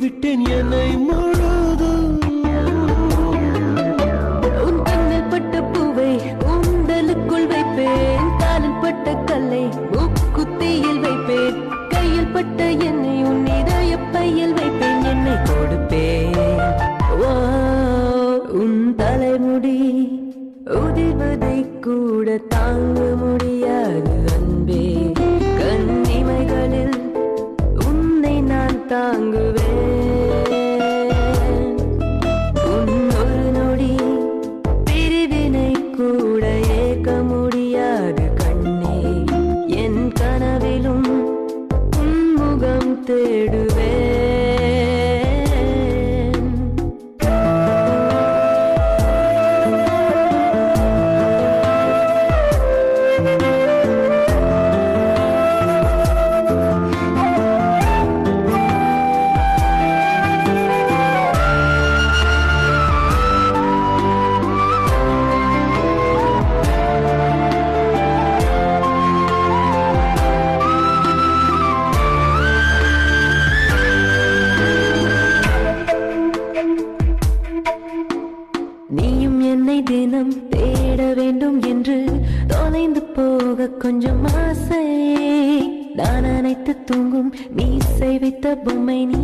விட்டேன் என்னை முழுதும். உன் கண்ணில் பட்ட பூவை உண்டலுக்குள் வைப்பேன், காலில் பட்ட கல்லை மூக்குத்தியில் வைப்பேன், கையில் பட்ட என்னை உன் இதய பையில் வைப்பேன், என்னை கொடுப்பேன். உன் தலைமுடி உதிர்வதை கூட தாங்க முடியாது அன்பே, கண்ணிமைகளில் உன்னை நான் தாங்குவேன். உன் ஒரு நொடி பிரிவினை கூட ஏற்க முடியாது கண்ணே, என் கனவிலும் உன் முகம் தேடுவேன். நீயும் என்னை தினம் தேட வேண்டும் என்று தொலைந்து போக கொஞ்சம் ஆசை, நான் அனைத்து தூங்கும் மீசை வைத்த பொம்மை நீ.